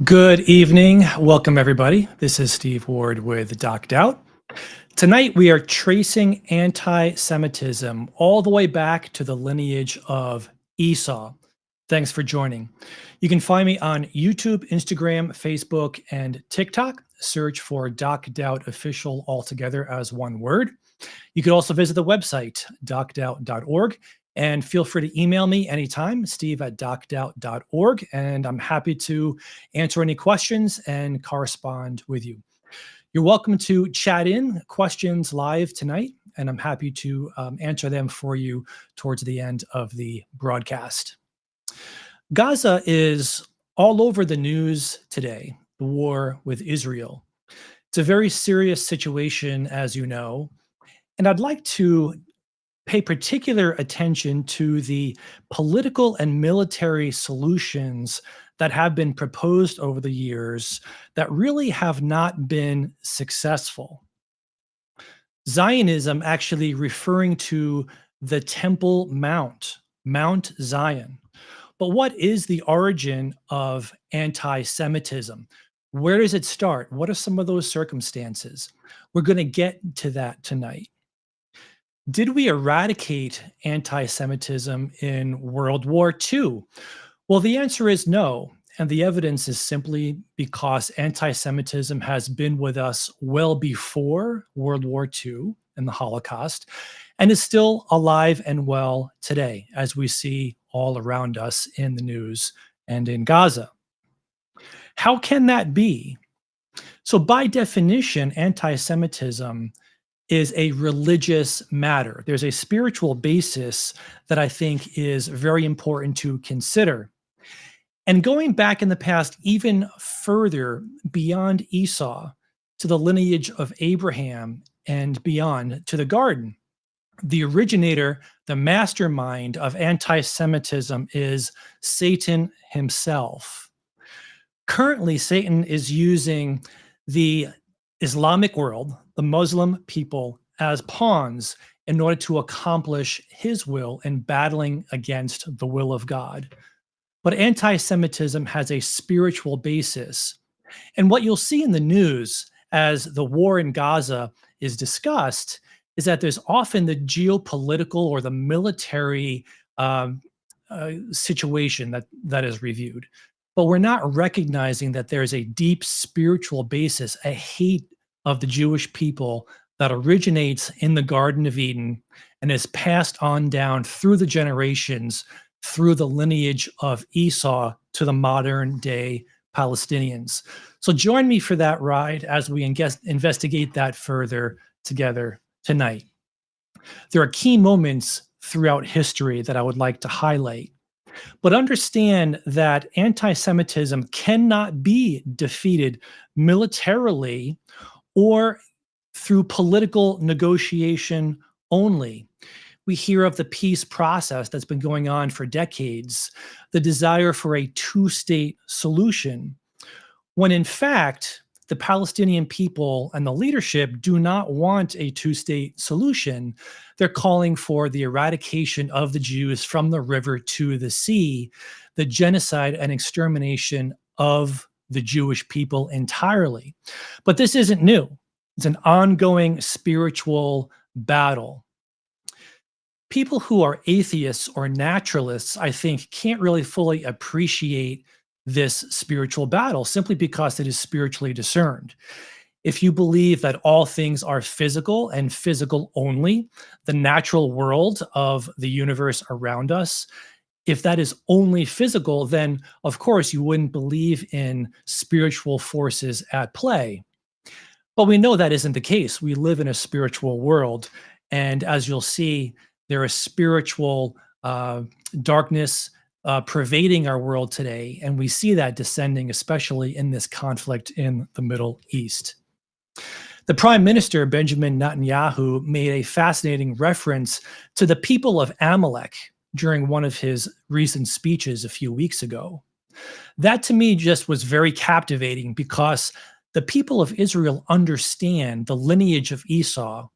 Good evening. Welcome, everybody. This is Steve Ward with Doc Doubt. Tonight, we are tracing anti-Semitism all the way back to the lineage of Esau. Thanks for joining. You can find me on YouTube, Instagram, Facebook, and TikTok. Search for Doc Doubt Official altogether as one word. You could also visit the website, docdoubt.org. And feel free to email me anytime, steve@docdoubt.org, and I'm happy to answer any questions and correspond with you. You're welcome to chat in questions live tonight, and I'm happy to answer them for you towards the end of the broadcast. Gaza is all over the news today, the war with Israel. It's a very serious situation, as you know, and I'd like to pay particular attention to the political and military solutions that have been proposed over the years that really have not been successful. Zionism actually referring to the Temple Mount, Mount Zion. But what is the origin of anti-Semitism? Where does it start? What are some of those circumstances? We're going to get to that tonight. Did we eradicate anti-Semitism in World War II? Well, the answer is no. And the evidence is simply because anti Semitism has been with us well before World War II and the Holocaust, and is still alive and well today, as we see all around us in the news and in Gaza. How can that be? So, by definition, anti Semitism is a religious matter. There's a spiritual basis that I think is very important to consider. And going back in the past, even further beyond Esau to the lineage of Abraham and beyond to the garden, the originator, the mastermind of anti Semitism is Satan himself. Currently, Satan is using the Islamic world, the Muslim people, as pawns in order to accomplish his will in battling against the will of God. But anti Semitism has a spiritual basis. And what you'll see in the news as the war in Gaza is discussed is that there's often the geopolitical or the military situation that is reviewed. But we're not recognizing that there's a deep spiritual basis, a hate of the Jewish people that originates in the Garden of Eden and is passed on down through the generations, through the lineage of Esau to the modern day Palestinians. So join me for that ride as we investigate that further together tonight. There are key moments throughout history that I would like to highlight. But understand that anti Semitism cannot be defeated militarily or through political negotiation only. We hear of the peace process that's been going on for decades, the desire for a two-state solution, when in fact, the Palestinian people and the leadership do not want a two-state solution. They're calling for the eradication of the Jews from the river to the sea, the genocide and extermination of the Jewish people entirely. But this isn't new. It's an ongoing spiritual battle. People who are atheists or naturalists, I think, can't really fully appreciate this spiritual battle simply because it is spiritually discerned. If you believe that all things are physical and physical only, the natural world of the universe around us, if that is only physical, then of course you wouldn't believe in spiritual forces at play. But we know that isn't the case. We live in a spiritual world. And as you'll see, there is spiritual darkness pervading our world today. And we see that descending, especially in this conflict in the Middle East. The Prime Minister, Benjamin Netanyahu, made a fascinating reference to the people of Amalek during one of his recent speeches a few weeks ago. That to me just was very captivating because the people of Israel understand the lineage of Esau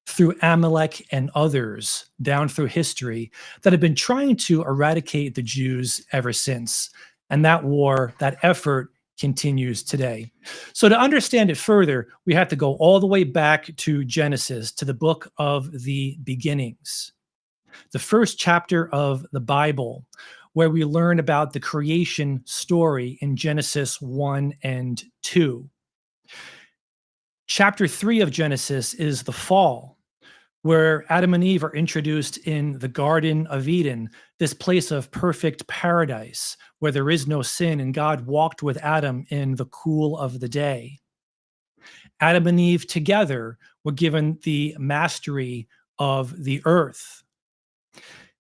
through Amalek and others down through history that have been trying to eradicate the Jews ever since. And that war, that effort continues today. So to understand it further, we have to go all the way back to Genesis, to the book of the beginnings, the first chapter of the Bible, where we learn about the creation story in Genesis 1 and 2. Chapter 3 of Genesis is the fall, where Adam and Eve are introduced in the Garden of Eden, this place of perfect paradise where there is no sin, and God walked with Adam in the cool of the day. Adam and Eve together were given the mastery of the earth.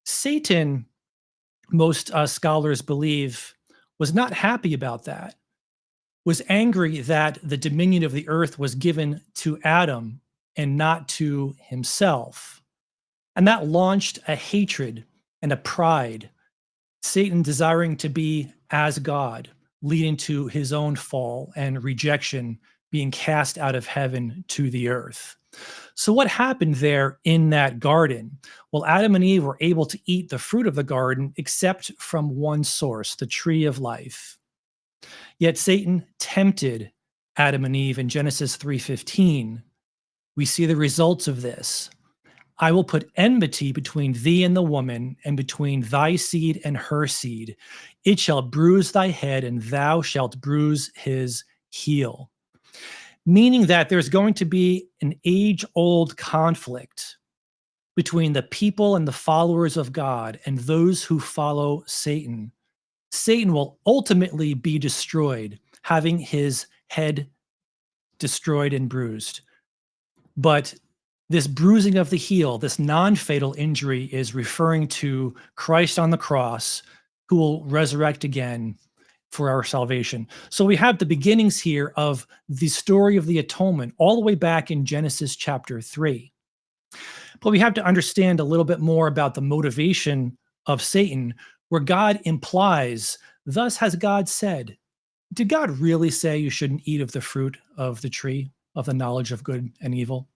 Satan, most scholars believe, was not happy about that, was angry that the dominion of the earth was given to Adam and not to himself. And that launched a hatred and a pride, Satan desiring to be as God, leading to his own fall and rejection, being cast out of heaven to the earth. So what happened there in that garden? Well, Adam and Eve were able to eat the fruit of the garden except from one source, the tree of life. Yet Satan tempted Adam and Eve in Genesis 3:15. We see the results of this. I will put enmity between thee and the woman, and between thy seed and her seed. It shall bruise thy head, and thou shalt bruise his heel. Meaning that there's going to be an age-old conflict between the people and the followers of God and those who follow Satan. Satan will ultimately be destroyed, having his head destroyed and bruised. But this bruising of the heel, this non-fatal injury, is referring to Christ on the cross, who will resurrect again for our salvation. So we have the beginnings here of the story of the atonement all the way back in Genesis chapter 3. But we have to understand a little bit more about the motivation of Satan, where God implies, thus has God said. Did God really say you shouldn't eat of the fruit of the tree of the knowledge of good and evil?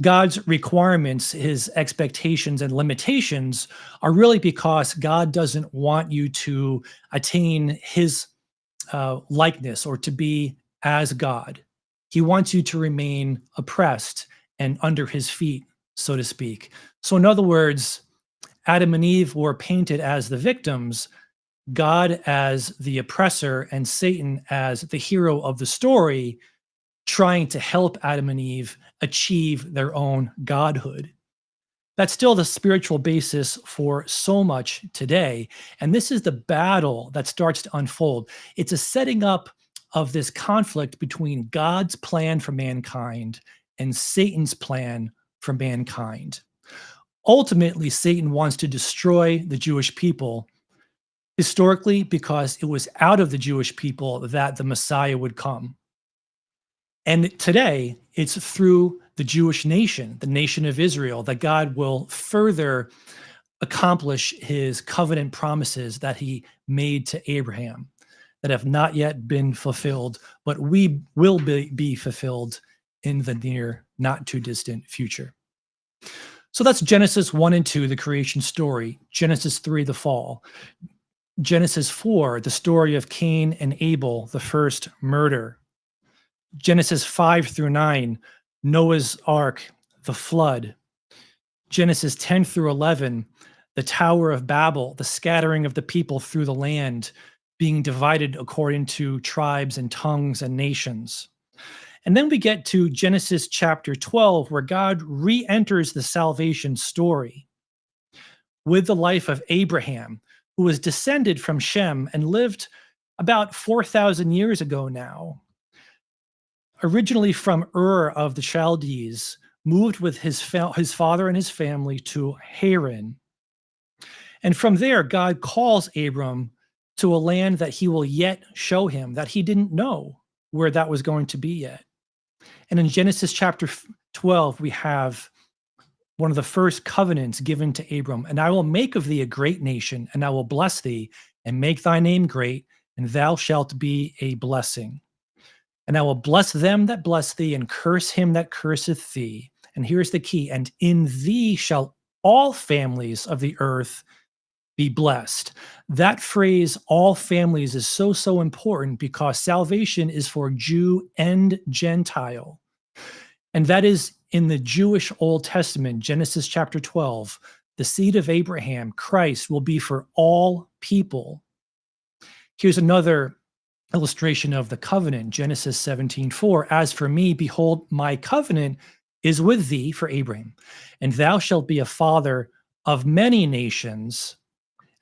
God's requirements, his expectations and limitations are really because God doesn't want you to attain his likeness or to be as God. He wants you to remain oppressed and under his feet, so to speak. So, in other words, Adam and Eve were painted as the victims, God as the oppressor, and Satan as the hero of the story, trying to help Adam and Eve achieve their own godhood. That's still the spiritual basis for so much today. And this is the battle that starts to unfold. It's a setting up of this conflict between God's plan for mankind and Satan's plan for mankind. Ultimately, Satan wants to destroy the Jewish people, historically, because it was out of the Jewish people that the Messiah would come. And today, it's through the Jewish nation, the nation of Israel, that God will further accomplish his covenant promises that he made to Abraham that have not yet been fulfilled, but we will be fulfilled in the near, not too distant future. So that's Genesis 1 and 2, the creation story. Genesis 3, the fall. Genesis 4, the story of Cain and Abel, the first murder. Genesis 5 through 9, Noah's Ark, the flood. Genesis 10 through 11, the Tower of Babel, the scattering of the people through the land, being divided according to tribes and tongues and nations. And then we get to Genesis chapter 12, where God re-enters the salvation story with the life of Abraham, who was descended from Shem and lived about 4,000 years ago now. Originally from Ur of the Chaldees, moved with his father and his family to Haran. And from there, God calls Abram to a land that he will yet show him, that he didn't know where that was going to be yet. And in Genesis chapter 12, we have one of the first covenants given to Abram. And I will make of thee a great nation, and I will bless thee, and make thy name great, and thou shalt be a blessing. And I will bless them that bless thee, and curse him that curseth thee. And here's the key, and in thee shall all families of the earth be blessed. That phrase, all families, is so important because salvation is for Jew and Gentile. And that is in the Jewish Old Testament, Genesis chapter 12, the seed of Abraham, Christ, will be for all people. Here's another illustration of the covenant, Genesis 17:4. As for me, behold, my covenant is with thee, for Abraham, and thou shalt be a father of many nations.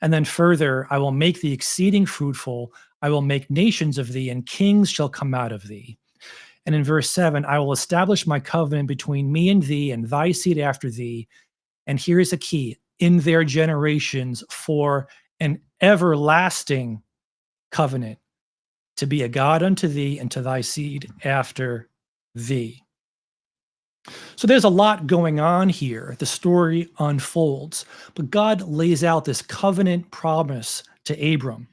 And then further, I will make thee exceeding fruitful. I will make nations of thee, and kings shall come out of thee. And in verse 7, I will establish my covenant between me and thee and thy seed after thee. And here is a key, in their generations, for an everlasting covenant, to be a God unto thee and to thy seed after thee. So there's a lot going on here. The story unfolds, but God lays out this covenant promise to Abram.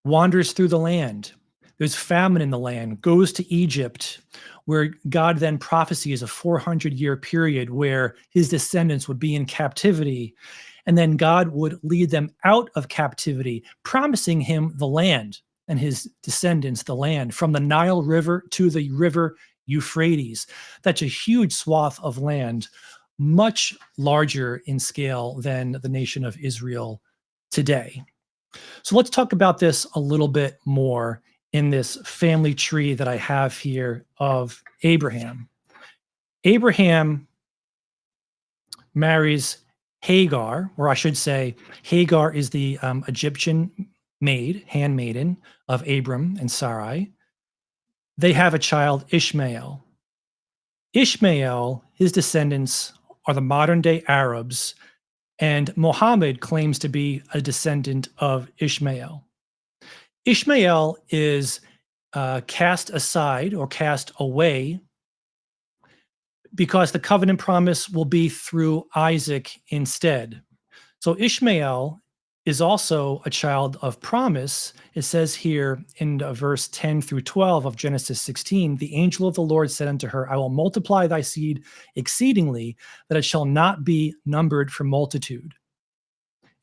Wanders through the land. There's famine in the land, goes to Egypt, where God then prophesies a 400-year period where his descendants would be in captivity. And then God would lead them out of captivity, promising him the land and his descendants the land, from the Nile River to the river Euphrates. That's a huge swath of land much larger in scale than the nation of Israel today. So let's talk about this a little bit more in this family tree that I have here of Abraham. Abraham marries Hagar, or I should say, Hagar is the Egyptian handmaiden of Abram and Sarai. They have a child, Ishmael. Ishmael, his descendants are the modern day Arabs, and Muhammad claims to be a descendant of Ishmael. Ishmael is cast aside or cast away because the covenant promise will be through Isaac instead. So Ishmael is also a child of promise. It says here in verse 10 through 12 of Genesis 16, the angel of the Lord said unto her, I will multiply thy seed exceedingly, that it shall not be numbered for multitude.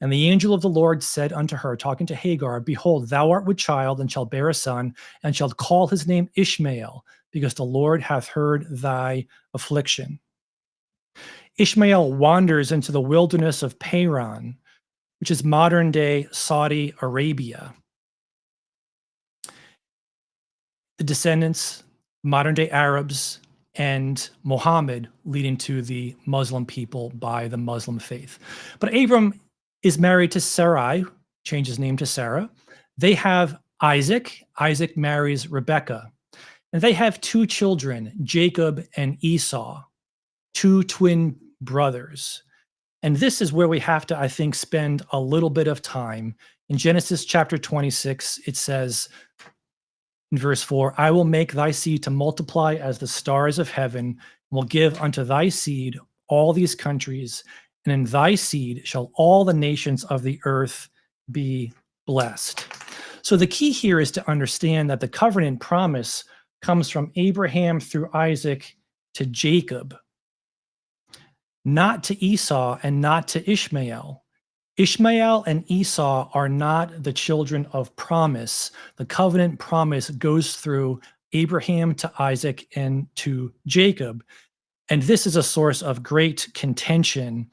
And the angel of the Lord said unto her, talking to Hagar, behold, thou art with child, and shalt bear a son, and shalt call his name Ishmael, because the Lord hath heard thy affliction. Ishmael wanders into the wilderness of Paran, which is modern day Saudi Arabia. The descendants, modern day Arabs, and Muhammad leading to the Muslim people by the Muslim faith. But Abram is married to Sarai, changed his name to Sarah. They have Isaac. Isaac marries Rebekah. And they have two children, Jacob and Esau, two twin brothers. And this is where we have to, I think, spend a little bit of time. In Genesis chapter 26, it says in verse 4, I will make thy seed to multiply as the stars of heaven, and will give unto thy seed all these countries, and in thy seed shall all the nations of the earth be blessed. So the key here is to understand that the covenant promise comes from Abraham through Isaac to Jacob, not to Esau and not to Ishmael. Ishmael and Esau are not the children of promise. The covenant promise goes through Abraham to Isaac and to Jacob. And this is a source of great contention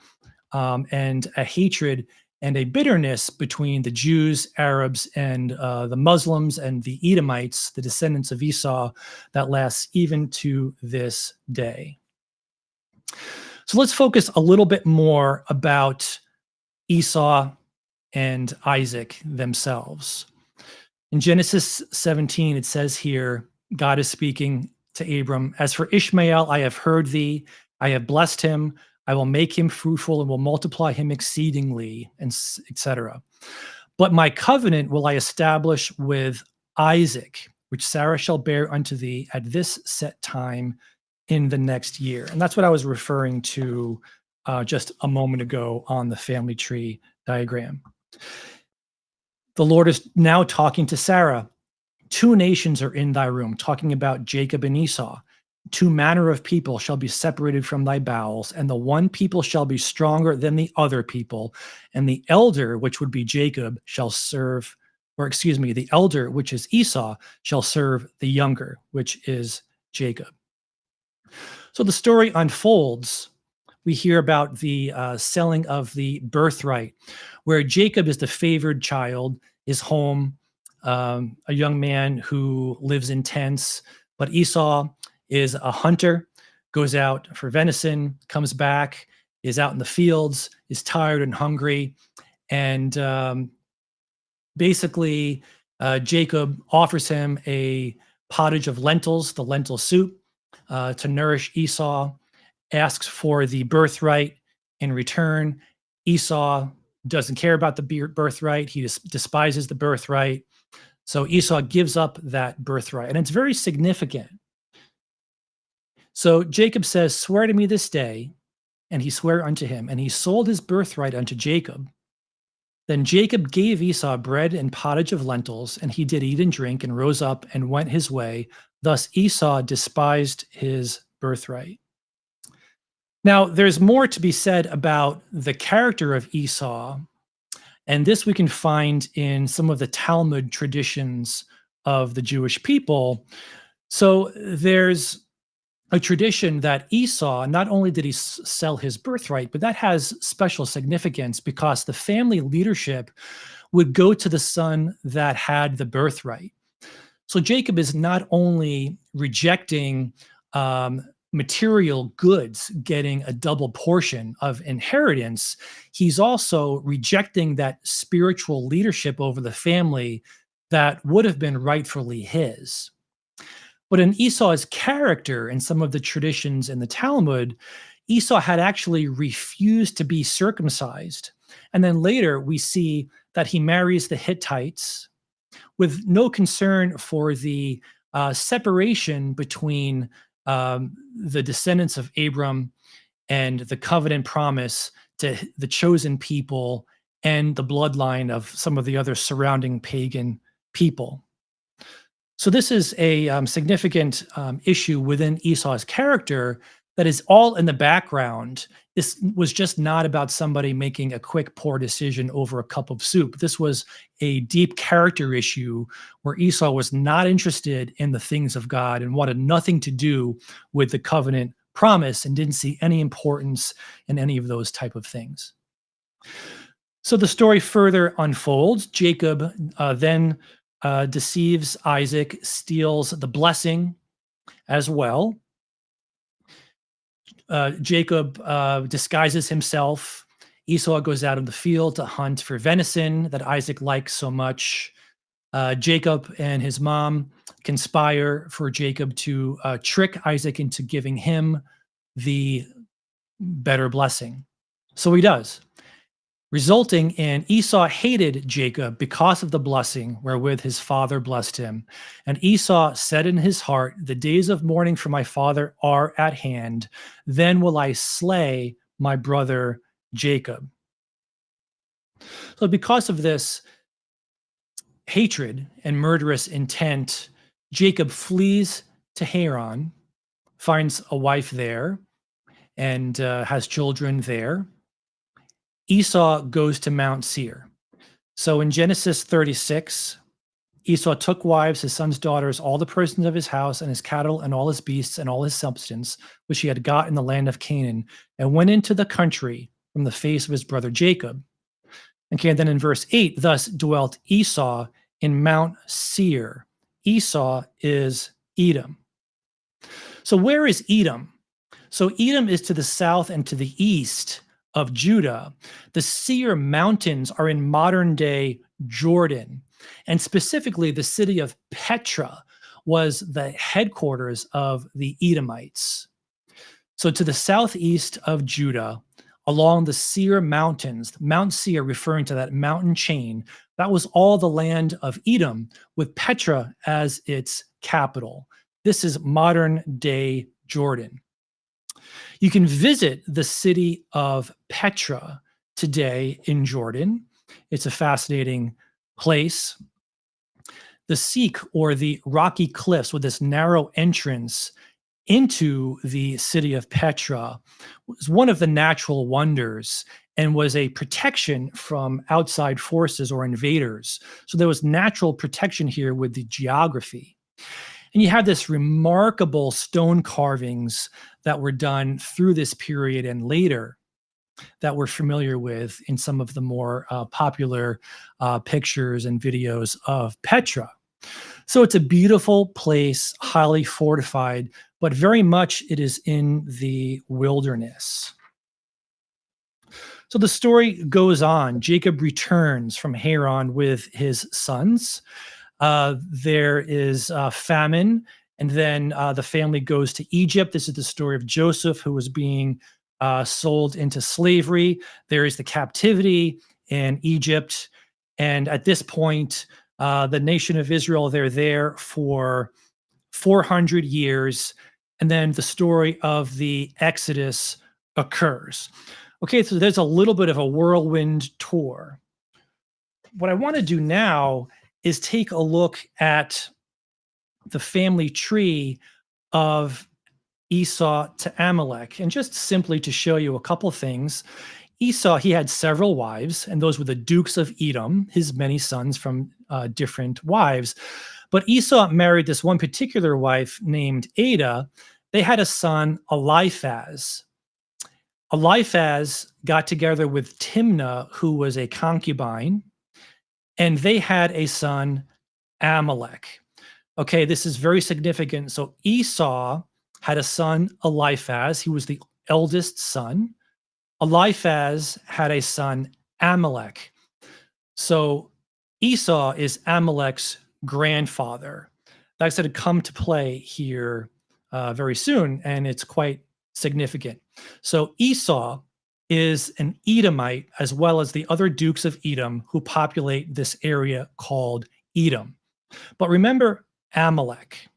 and a hatred and a bitterness between the Jews, Arabs, and the Muslims and the Edomites, the descendants of Esau, that lasts even to this day. So let's focus a little bit more about Esau and Isaac themselves. In Genesis 17, it says here, God is speaking to Abram, as for Ishmael, I have heard thee, I have blessed him, I will make him fruitful and will multiply him exceedingly, and etc. But my covenant will I establish with Isaac, which Sarah shall bear unto thee at this set time in the next year. And that's what I was referring to just a moment ago on the family tree diagram. The Lord is now talking to Sarah. Two nations are in thy room, talking about Jacob and Esau. Two manner of people shall be separated from thy bowels, and the one people shall be stronger than the other people. And the elder, which would be Jacob, shall serve, or excuse me, the elder, which is Esau, shall serve the younger, which is Jacob. So the story unfolds. We hear about the selling of the birthright, where Jacob is the favored child, is home, a young man who lives in tents, but Esau is a hunter, goes out for venison, comes back, is out in the fields, is tired and hungry, and basically Jacob offers him a pottage of lentils, the lentil soup, to nourish Esau, asks for the birthright in return. Esau doesn't care about the birthright. He despises the birthright. So Esau gives up that birthright. And it's very significant. So Jacob says, swear to me this day. And he sware unto him. And he sold his birthright unto Jacob. Then Jacob gave Esau bread and pottage of lentils, and he did eat and drink, and rose up and went his way. Thus Esau despised his birthright. Now, there's more to be said about the character of Esau, and this we can find in some of the Talmud traditions of the Jewish people. So there's a tradition that Esau, not only did he sell his birthright, but that has special significance because the family leadership would go to the son that had the birthright. So Jacob is not only rejecting material goods, getting a double portion of inheritance, he's also rejecting that spiritual leadership over the family that would have been rightfully his. But in Esau's character and some of the traditions in the Talmud, Esau had actually refused to be circumcised. And then later we see that he marries the Hittites with no concern for the separation between the descendants of Abram and the covenant promise to the chosen people and the bloodline of some of the other surrounding pagan people. So this is a significant issue within Esau's character that is all in the background. This was just not about somebody making a quick, poor decision over a cup of soup. This was a deep character issue where Esau was not interested in the things of God and wanted nothing to do with the covenant promise and didn't see any importance in any of those type of things. So the story further unfolds. Jacob then deceives Isaac, steals the blessing as well. Jacob disguises himself. Esau goes out in the field to hunt for venison that Isaac likes so much. Jacob and his mom conspire for Jacob to trick Isaac into giving him the better blessing. So he does, resulting in Esau hated Jacob because of the blessing wherewith his father blessed him. And Esau said in his heart, "The days of mourning for my father are at hand. Then will I slay my brother Jacob." So because of this hatred and murderous intent, Jacob flees to Haran, finds a wife there, and has children there. Esau goes to Mount Seir. So in Genesis 36, Esau took wives, his sons' daughters, all the persons of his house, and his cattle, and all his beasts, and all his substance, which he had got in the land of Canaan, and went into the country from the face of his brother Jacob. Okay, then in verse 8, thus dwelt Esau in Mount Seir. Esau is Edom. So where is Edom? So Edom is to the south and to the east of Judah. The Seir Mountains are in modern day Jordan. And specifically, the city of Petra was the headquarters of the Edomites. So to the southeast of Judah, along the Seir Mountains, Mount Seir referring to that mountain chain, that was all the land of Edom, with Petra as its capital. This is modern day Jordan. You can visit the city of Petra today in Jordan. It's a fascinating place. The Seek, or the rocky cliffs with this narrow entrance into the city of Petra, was one of the natural wonders and was a protection from outside forces or invaders. So there was natural protection here with the geography. And you had this remarkable stone carvings that were done through this period and later that we're familiar with in some of the more popular pictures and videos of Petra. So it's a beautiful place, highly fortified, but very much it is in the wilderness. So the story goes on. Jacob returns from Haran with his sons. There is famine, and then the family goes to Egypt. This is the story of Joseph, who was being sold into slavery. There is the captivity in Egypt. And at this point, the nation of Israel, they're there for 400 years. And then the story of the Exodus occurs. Okay, so there's a little bit of a whirlwind tour. What I want to do now is take a look at the family tree of Esau to Amalek. And just simply to show you a couple things, Esau, he had several wives, and those were the dukes of Edom, his many sons from different wives. But Esau married this one particular wife named Ada, They had a son, Eliphaz. Eliphaz got together with Timnah, who was a concubine, and they had a son, Amalek. Okay, this is very significant. So Esau had a son, Eliphaz. He was the eldest son. Eliphaz had a son, Amalek. So Esau is Amalek's grandfather. That's going to come to play here very soon, and it's quite significant. So Esau is an Edomite, as well as the other dukes of Edom who populate this area called Edom. But remember Amalek.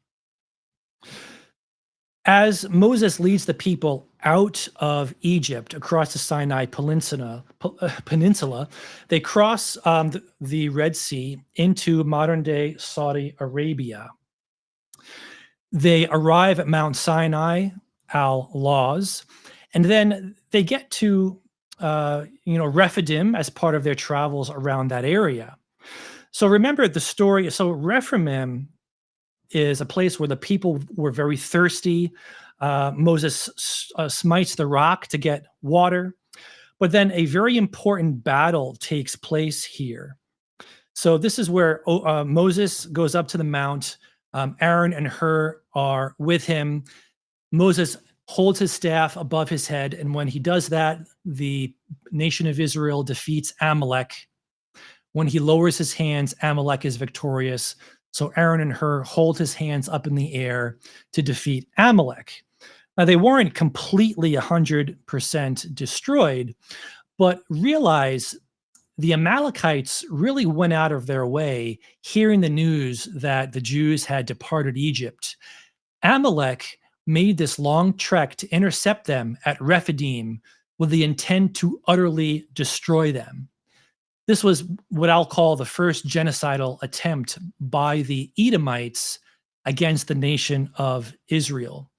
As Moses leads the people out of Egypt across the Sinai Peninsula, they cross the Red Sea into modern-day Saudi Arabia. They arrive at Mount Sinai, al-Laz, and then they get to Rephidim as part of their travels around that area. So remember the story. So Rephidim is a place where the people were very thirsty. Moses smites the rock to get water, but then a very important battle takes place here. So this is where Moses goes up to the mount. Aaron and Hur are with him. Moses holds his staff above his head, and when he does that, the nation of Israel defeats Amalek. When he lowers his hands, Amalek is victorious. So Aaron and Hur hold his hands up in the air to defeat Amalek. Now, they weren't completely 100% destroyed, but realize the Amalekites really went out of their way hearing the news that the Jews had departed Egypt. Amalek made this long trek to intercept them at Rephidim with the intent to utterly destroy them. This was what I'll call the first genocidal attempt by the Edomites against the nation of Israel.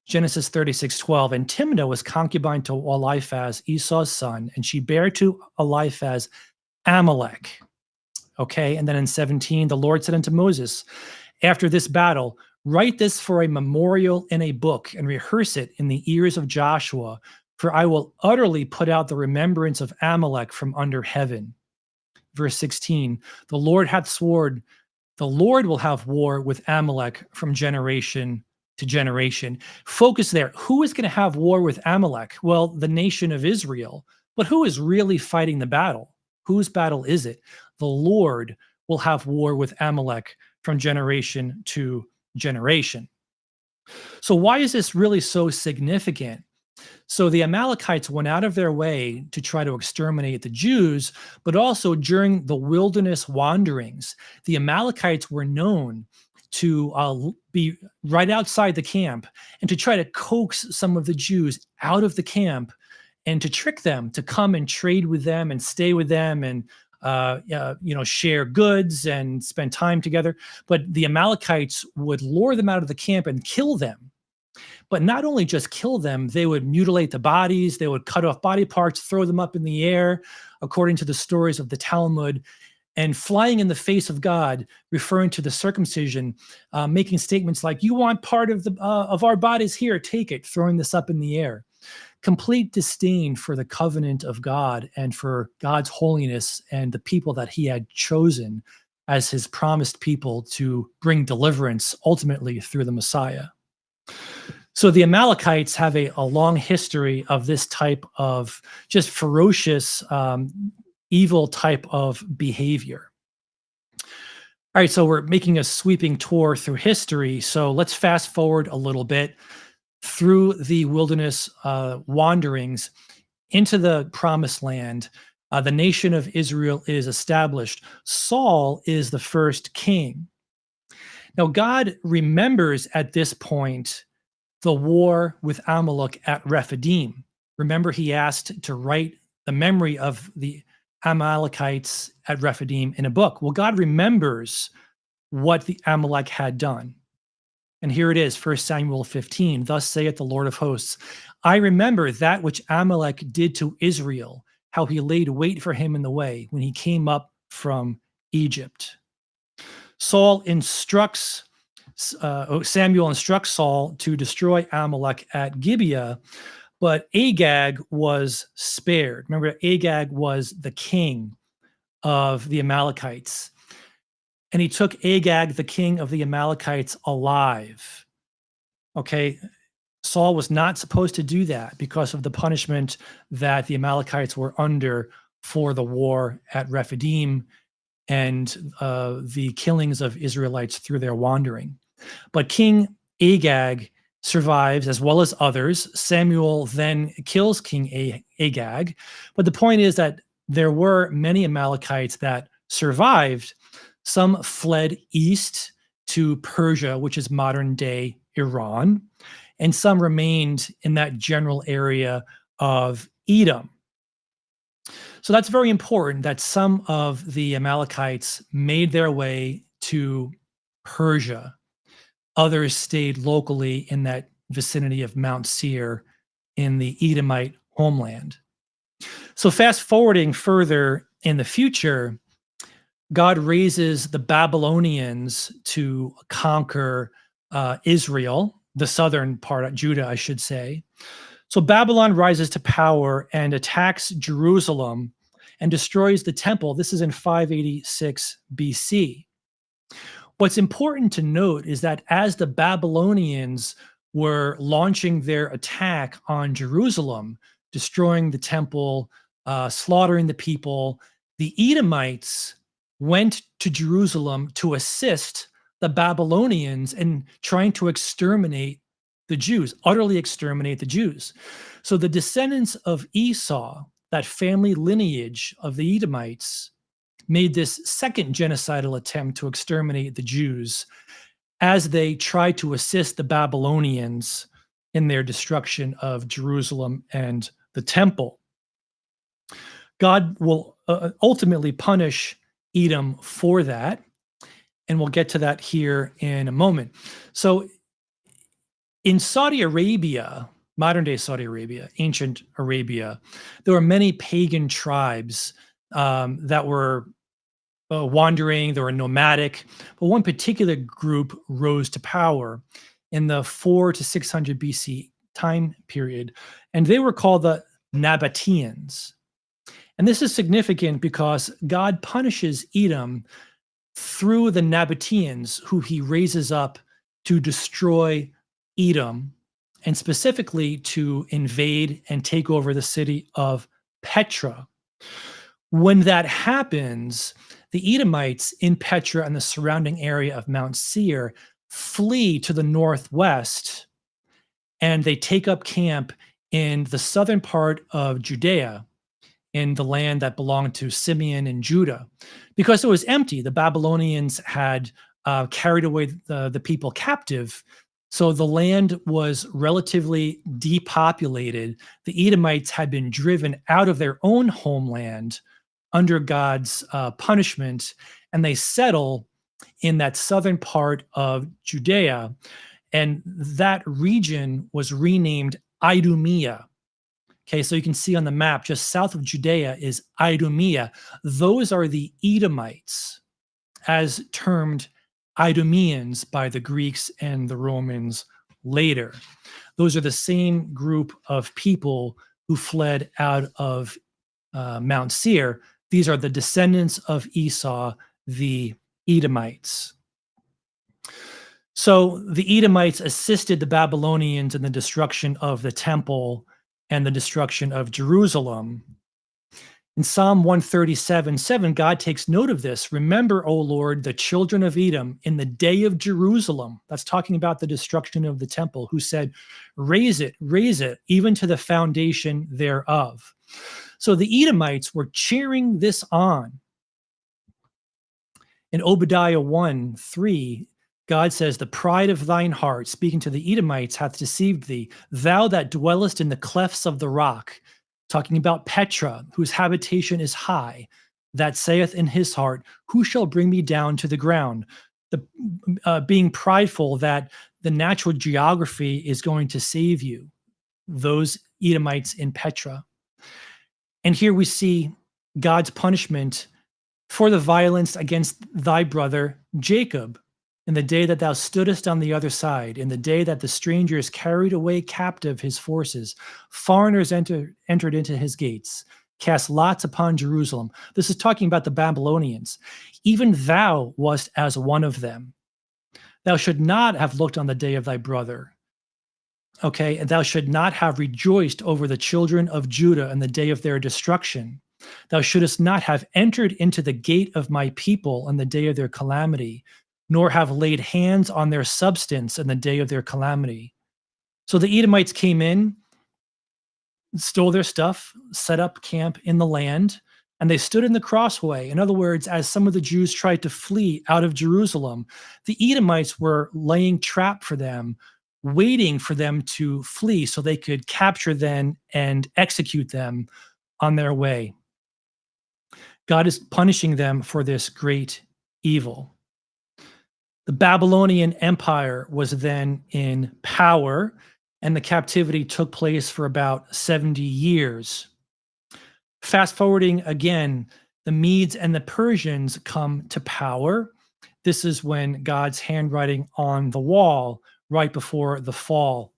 Genesis 36:12, and Timnah was concubine to Eliphaz, Esau's son, and she bare to Eliphaz Amalek. Okay, and then in 17, the Lord said unto Moses, after this battle, write this for a memorial in a book and rehearse it in the ears of Joshua, for I will utterly put out the remembrance of Amalek from under heaven. Verse 16, the Lord hath sworn, the Lord will have war with Amalek from generation to generation. Focus there. Who is going to have war with Amalek? Well, the nation of Israel. But who is really fighting the battle? Whose battle is it? The Lord will have war with Amalek from generation to generation. So why is this really so significant? So the Amalekites went out of their way to try to exterminate the Jews, but also during the wilderness wanderings, the Amalekites were known to be right outside the camp and to try to coax some of the Jews out of the camp and to trick them to come and trade with them and stay with them and share goods and spend time together. But the Amalekites would lure them out of the camp and kill them. But not only just kill them, they would mutilate the bodies, they would cut off body parts, throw them up in the air, according to the stories of the Talmud, and flying in the face of God, referring to the circumcision, making statements like, you want part of our bodies here, take it, throwing this up in the air. Complete disdain for the covenant of God and for God's holiness and the people that he had chosen as his promised people to bring deliverance ultimately through the Messiah. So the Amalekites have a long history of this type of just ferocious, evil type of behavior. All right, so we're making a sweeping tour through history. So let's fast forward a little bit through the wilderness wanderings into the promised land. The nation of Israel is established. Saul is the first king. Now, God remembers at this point the war with Amalek at Rephidim. Remember, he asked to write the memory of the Amalekites at Rephidim in a book. Well, God remembers what the Amalek had done. And here it is, 1 Samuel 15. Thus saith the Lord of hosts, I remember that which Amalek did to Israel, how he laid wait for him in the way when he came up from Egypt. Saul instructs Samuel instructs Saul to destroy Amalek at Gibeah, but Agag was spared. Remember, Agag was the king of the Amalekites, and he took Agag, the king of the Amalekites, alive. Okay, Saul was not supposed to do that because of the punishment that the Amalekites were under for the war at Rephidim and the killings of Israelites through their wandering. But King Agag survives as well as others. Samuel then kills King Agag. But the point is that there were many Amalekites that survived. Some fled east to Persia, which is modern day Iran, and some remained in that general area of Edom. So that's very important that some of the Amalekites made their way to Persia. Others stayed locally in that vicinity of Mount Seir in the Edomite homeland. So fast forwarding further in the future, God raises the Babylonians to conquer Israel, the southern part of Judah, I should say. So Babylon rises to power and attacks Jerusalem and destroys the temple. This is in 586 BC. What's important to note is that as the Babylonians were launching their attack on Jerusalem, destroying the temple, slaughtering the people, the Edomites went to Jerusalem to assist the Babylonians in trying to exterminate the Jews, utterly exterminate the Jews. So the descendants of Esau, that family lineage of the Edomites, made this second genocidal attempt to exterminate the Jews as they tried to assist the Babylonians in their destruction of Jerusalem and the temple. God will ultimately punish Edom for that, and we'll get to that here in a moment. So in Saudi Arabia, modern day Saudi Arabia, ancient Arabia, there were many pagan tribes that were wandering, they were nomadic, but one particular group rose to power in the 400 to 600 BC time period, and they were called the Nabateans. And this is significant because God punishes Edom through the Nabateans, who he raises up to destroy Edom, and specifically to invade and take over the city of Petra. When that happens, the Edomites in Petra and the surrounding area of Mount Seir flee to the northwest, and they take up camp in the southern part of Judea, in the land that belonged to Simeon and Judah, because it was empty. The Babylonians had carried away the people captive, so the land was relatively depopulated. The Edomites had been driven out of their own homeland under God's punishment, and they settle in that southern part of Judea, and that region was renamed Idumea. Okay, so you can see on the map just south of Judea is Idumea. Those are the Edomites, as termed Idumeans by the Greeks and the Romans later. Those are the same group of people who fled out of Mount Seir. These are the descendants of Esau, the Edomites. So the Edomites assisted the Babylonians in the destruction of the temple and the destruction of Jerusalem. In Psalm 137:7, God takes note of this. Remember, O Lord, the children of Edom in the day of Jerusalem. That's talking about the destruction of the temple, who said, raise it, even to the foundation thereof. So the Edomites were cheering this on. In Obadiah 1:3, God says, the pride of thine heart, speaking to the Edomites, hath deceived thee. Thou that dwellest in the clefts of the rock, talking about Petra, whose habitation is high, that saith in his heart, who shall bring me down to the ground? Being prideful that the natural geography is going to save you. Those Edomites in Petra. And here we see God's punishment for the violence against thy brother Jacob. in the day that thou stoodest on the other side, in the day that the strangers carried away captive his forces, foreigners entered into his gates, cast lots upon Jerusalem. This is talking about the Babylonians. Even thou wast as one of them. Thou should not have looked on the day of thy brother. Okay, and thou should not have rejoiced over the children of Judah in the day of their destruction. Thou shouldest not have entered into the gate of my people on the day of their calamity, nor have laid hands on their substance in the day of their calamity. So the Edomites came in, stole their stuff, set up camp in the land, and they stood in the crossway. In other words, as some of the Jews tried to flee out of Jerusalem, the Edomites were laying trap for them, waiting for them to flee so they could capture them and execute them on their way. God is punishing them for this great evil. The Babylonian Empire was then in power, and the captivity took place for about 70 years. Fast forwarding again, the Medes and the Persians come to power. This is when God's handwriting on the wall right before the fall.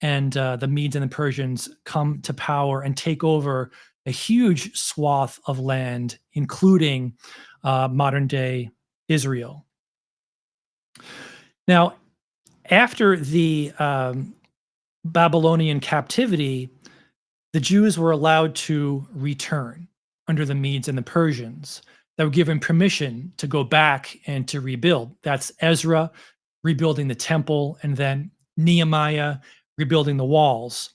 And the Medes and the Persians come to power and take over a huge swath of land, including modern day Israel. Now, after the Babylonian captivity, the Jews were allowed to return under the Medes and the Persians. They were given permission to go back and to rebuild. That's Ezra rebuilding the temple, and then Nehemiah rebuilding the walls.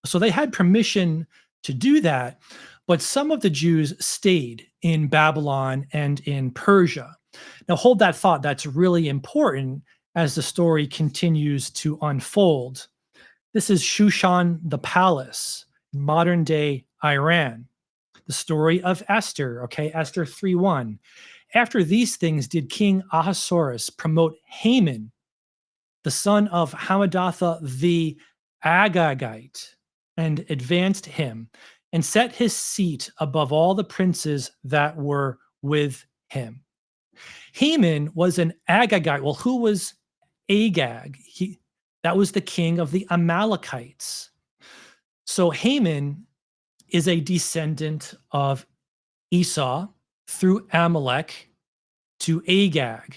So they had permission to do that, but some of the Jews stayed in Babylon and in Persia. Now, hold that thought. That's really important as the story continues to unfold. This is Shushan the palace, modern day Iran. The story of Esther, okay, Esther 3:1. After these things did King Ahasuerus promote Haman, the son of Hammedatha the Agagite, and advanced him, and set his seat above all the princes that were with him. Haman was an Agagite. Well, who was Agag? That was the king of the Amalekites. So Haman is a descendant of Esau through Amalek to Agag.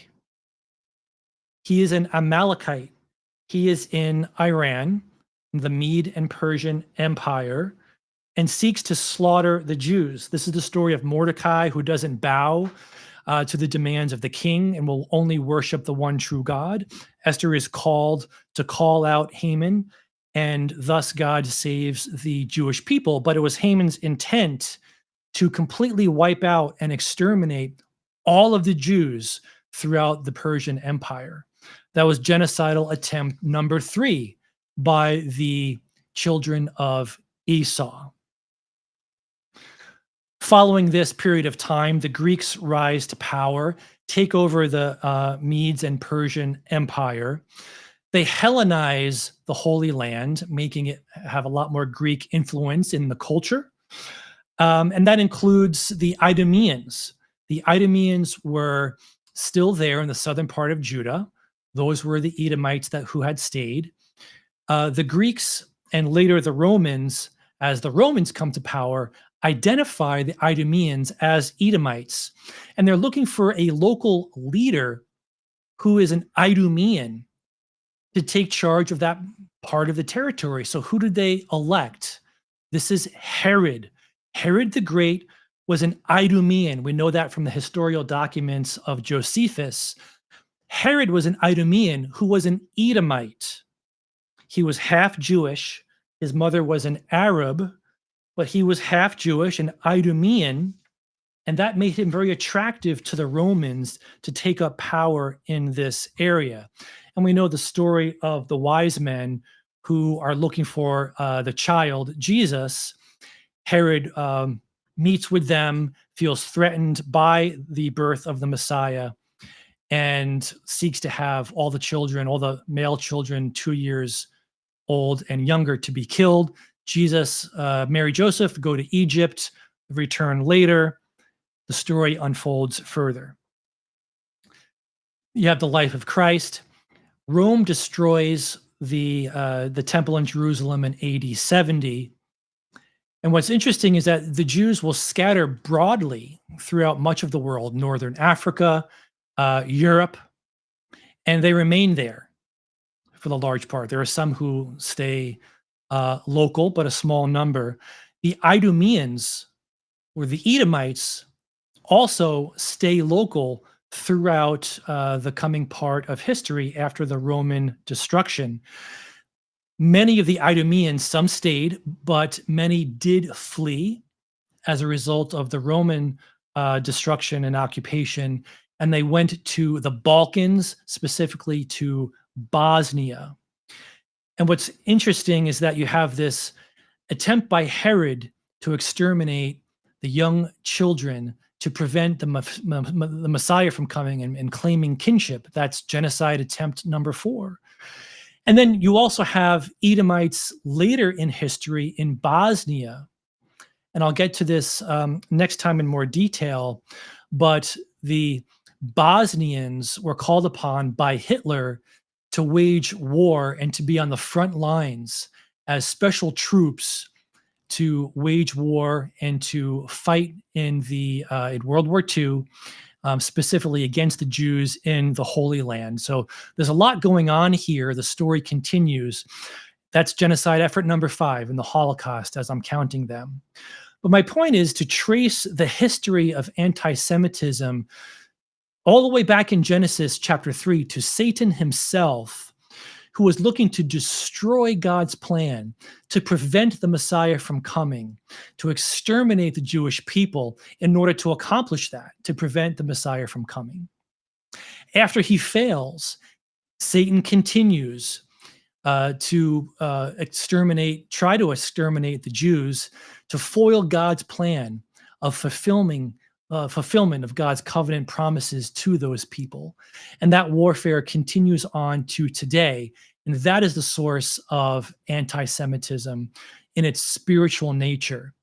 He is an Amalekite. He is in Iran, the Mede and Persian Empire, and seeks to slaughter the Jews. This is the story of Mordecai, who doesn't bow to the demands of the king and will only worship the one true God. Esther is called to call out Haman, and thus God saves the Jewish people. But it was Haman's intent to completely wipe out and exterminate all of the Jews throughout the Persian Empire. That was genocidal attempt number 3 by the children of Esau. Following this period of time, the Greeks rise to power, take over the Medes and Persian Empire. They Hellenize the Holy Land, making it have a lot more Greek influence in the culture. And that includes the Idumeans. The Idumeans were still there in the southern part of Judah. Those were the Edomites who had stayed. The Greeks and later the Romans, as the Romans come to power, identify the Idumeans as Edomites. And they're looking for a local leader who is an Idumean to take charge of that part of the territory. So who did they elect? This is Herod. Herod the Great was an Idumean. We know that from the historical documents of Josephus. Herod was an Idumean who was an Edomite. He was half Jewish. His mother was an Arab, but he was half Jewish and Idumean, and that made him very attractive to the Romans to take up power in this area. And we know the story of the wise men who are looking for the child, Jesus. Herod meets with them, feels threatened by the birth of the Messiah, and seeks to have all the children, all the male children 2 years old and younger, to be killed. Jesus, Mary, Joseph go to Egypt, return later. The story unfolds further. You have the life of Christ. Rome destroys the temple in Jerusalem in AD 70. And what's interesting is that the Jews will scatter broadly throughout much of the world, Northern Africa, Europe, and they remain there for the large part. There are some who stay local, but a small number. The Idumeans or the Edomites also stay local throughout the coming part of history after the Roman destruction. Many of the Idumeans, some stayed, but many did flee as a result of the Roman destruction and occupation. And they went to the Balkans, specifically to Bosnia. And what's interesting is that you have this attempt by Herod to exterminate the young children to prevent the Messiah from coming and claiming kinship. That's genocide attempt number 4. And then you also have Edomites later in history in Bosnia. And I'll get to this next time in more detail. But the Bosnians were called upon by Hitler to wage war and to be on the front lines as special troops to wage war and to fight in World War II, specifically against the Jews in the Holy Land. So there's a lot going on here. The story continues. That's genocide effort number 5 in the Holocaust, as I'm counting them. But my point is to trace the history of anti-Semitism all the way back in Genesis chapter 3 to Satan himself, who was looking to destroy God's plan, to prevent the Messiah from coming, to exterminate the Jewish people in order to accomplish that, to prevent the Messiah from coming. After he fails, Satan continues to try to exterminate the Jews, to foil God's plan of fulfillment of God's covenant promises to those people. And that warfare continues on to today. And that is the source of anti-Semitism in its spiritual nature.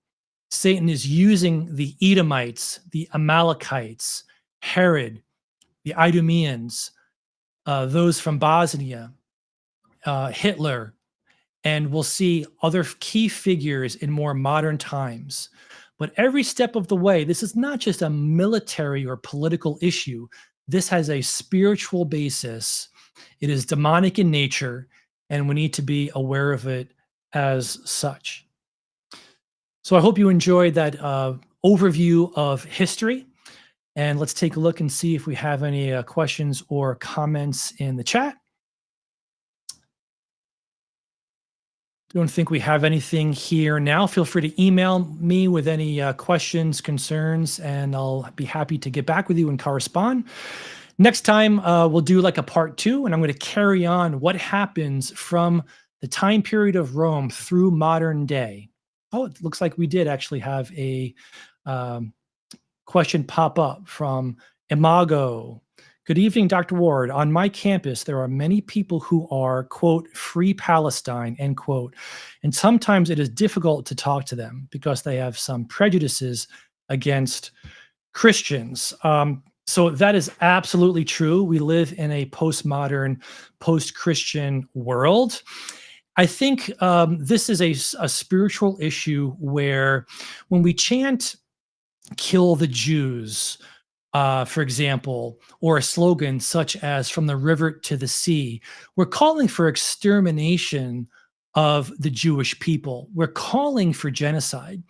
Satan is using the Edomites, the Amalekites, Herod, the Idumeans, those from Bosnia, Hitler, and we'll see other key figures in more modern times. But every step of the way, this is not just a military or political issue. This has a spiritual basis. It is demonic in nature, and we need to be aware of it as such. So I hope you enjoyed that overview of history. And let's take a look and see if we have any questions or comments in the chat. Don't think we have anything here now. Feel free to email me with any questions, concerns, and I'll be happy to get back with you and correspond. Next time, we'll do like a part 2, and I'm going to carry on what happens from the time period of Rome through modern day. Oh, it looks like we did actually have a question pop up from Imago. Good evening, Dr. Ward. On my campus, there are many people who are, quote, free Palestine, end quote. And sometimes it is difficult to talk to them because they have some prejudices against Christians. So that is absolutely true. We live in a postmodern, post-Christian world. I think this is a spiritual issue where when we chant, kill the Jews, for example, or a slogan such as from the river to the sea, we're calling for extermination of the Jewish people. We're calling for genocide.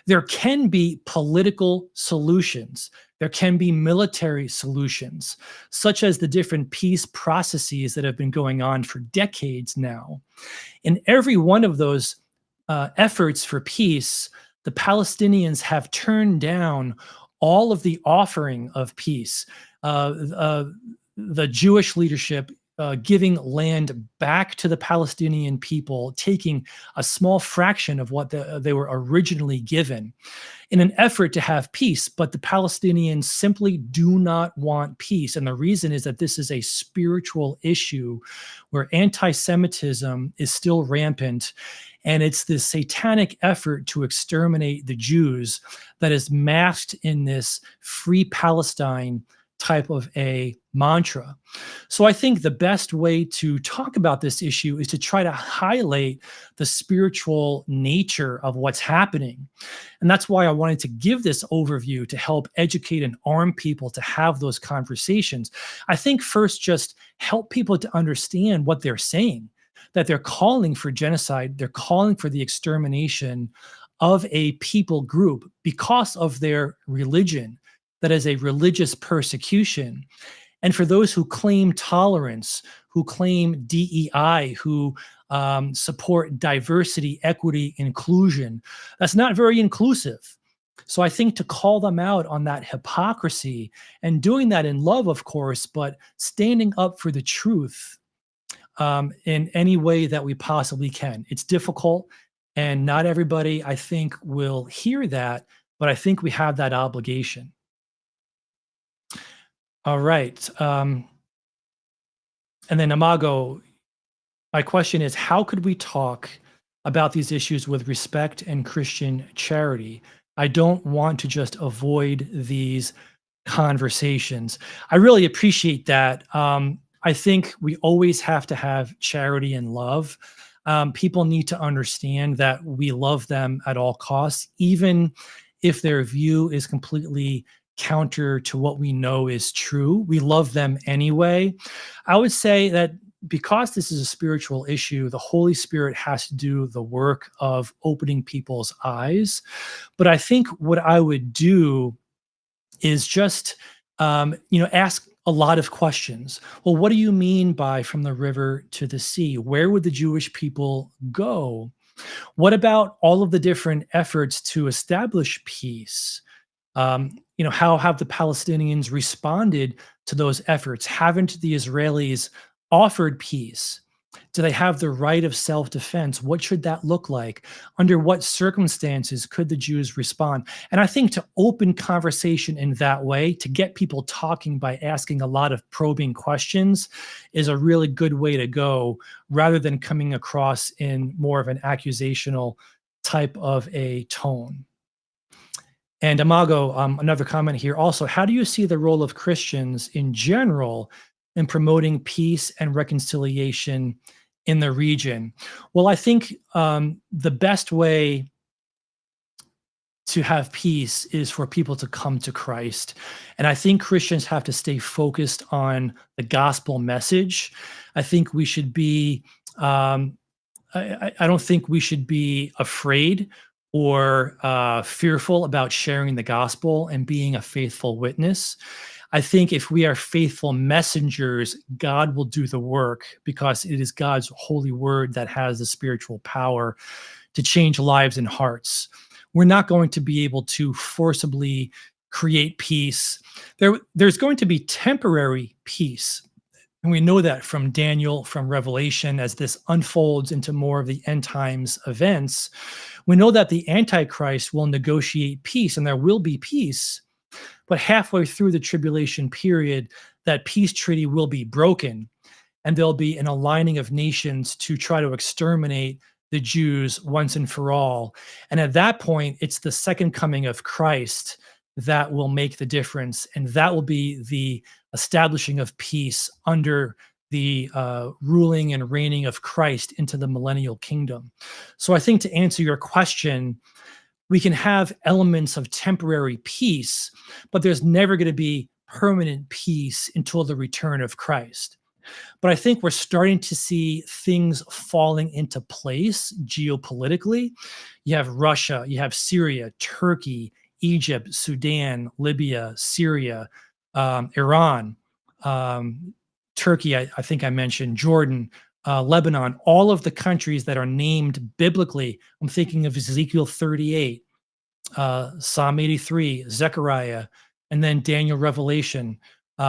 There can be political solutions. There can be military solutions, such as the different peace processes that have been going on for decades now. In every one of those efforts for peace, the Palestinians have turned down all of the offering of peace. The Jewish leadership giving land back to the Palestinian people, taking a small fraction of what they were originally given in an effort to have peace. But the Palestinians simply do not want peace. And the reason is that this is a spiritual issue where anti-Semitism is still rampant. And it's this satanic effort to exterminate the Jews that is masked in this free Palestine type of a mantra. So I think the best way to talk about this issue is to try to highlight the spiritual nature of what's happening. And that's why I wanted to give this overview to help educate and arm people to have those conversations. I think first, just help people to understand what they're saying, that they're calling for genocide, they're calling for the extermination of a people group because of their religion, that is a religious persecution. And for those who claim tolerance, who claim DEI, who support diversity, equity, inclusion, that's not very inclusive. So I think to call them out on that hypocrisy and doing that in love, of course, but standing up for the truth in any way that we possibly can. It's difficult, and not everybody, I think, will hear that, but I think we have that obligation. All right. And then Amago, my question is, how could we talk about these issues with respect and Christian charity? I don't want to just avoid these conversations. I really appreciate that. I think we always have to have charity and love. People need to understand that we love them at all costs, even if their view is completely counter to what we know is true. We love them anyway. I would say that because this is a spiritual issue, the Holy Spirit has to do the work of opening people's eyes. But I think what I would do is just ask a lot of questions. Well, what do you mean by from the river to the sea? Where would the Jewish people go? What about all of the different efforts to establish peace? How have the Palestinians responded to those efforts? Haven't the Israelis offered peace? Do they have the right of self-defense? What should that look like? Under what circumstances could the Jews respond? And I think to open conversation in that way, to get people talking by asking a lot of probing questions, is a really good way to go, rather than coming across in more of an accusational type of a tone. And Amago, another comment here also, how do you see the role of Christians in general in promoting peace and reconciliation in the region? Well, I think the best way to have peace is for people to come to Christ. And I think Christians have to stay focused on the gospel message. I think we should be, I don't think we should be afraid or fearful about sharing the gospel and being a faithful witness. I think if we are faithful messengers, God will do the work, because it is God's holy word that has the spiritual power to change lives and hearts. We're not going to be able to forcibly create peace. There's going to be temporary peace. And we know that from Daniel, from Revelation, as this unfolds into more of the end times events. We know that the Antichrist will negotiate peace, and there will be peace. But halfway through the tribulation period, that peace treaty will be broken, and there'll be an aligning of nations to try to exterminate the Jews once and for all. And at that point, it's the second coming of Christ that will make the difference. And that will be the establishing of peace under the ruling and reigning of Christ into the millennial kingdom. So I think, to answer your question, we can have elements of temporary peace, but there's never going to be permanent peace until the return of Christ. But I think we're starting to see things falling into place geopolitically. You have Russia, you have Syria, Turkey, Egypt, Sudan, Libya, Syria, Iran, Turkey, I think I mentioned, Jordan, Lebanon, all of the countries that are named biblically. I'm thinking of Ezekiel 38, Psalm 83, Zechariah, and then Daniel, Revelation.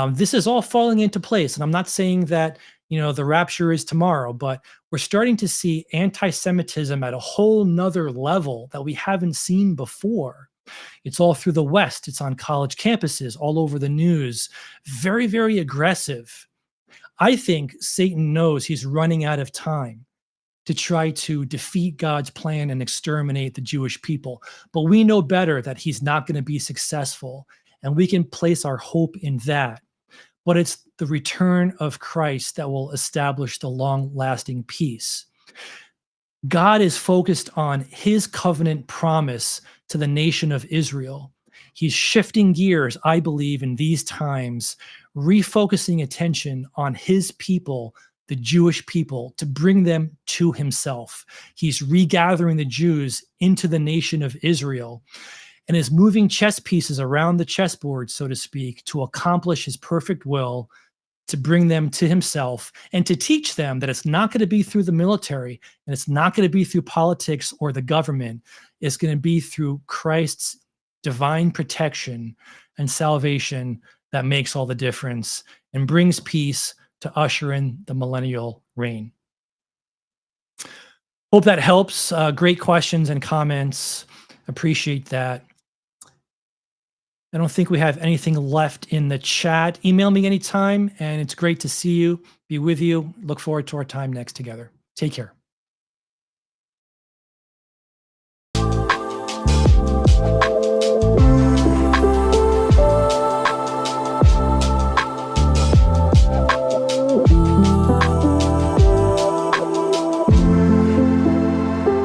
This is all falling into place. And I'm not saying that, the rapture is tomorrow, but we're starting to see anti-Semitism at a whole nother level that we haven't seen before. It's all through the West. It's on college campuses, all over the news. Very, very aggressive. I think Satan knows he's running out of time to try to defeat God's plan and exterminate the Jewish people. But we know better that he's not going to be successful. and we can place our hope in that. But it's the return of Christ that will establish the long lasting peace. God is focused on his covenant promise to the nation of Israel. He's shifting gears, I believe, in these times, refocusing attention on his people, the Jewish people, to bring them to himself. He's regathering the Jews into the nation of Israel and is moving chess pieces around the chessboard, so to speak, to accomplish his perfect will, to bring them to himself and to teach them that it's not going to be through the military and it's not going to be through politics or the government. It's going to be through Christ's divine protection and salvation that makes all the difference and brings peace to usher in the millennial reign. Hope that helps. Great questions and comments. Appreciate that. I don't think we have anything left in the chat. Email me anytime, and it's great to see you, be with you. Look forward to our time next together. Take care.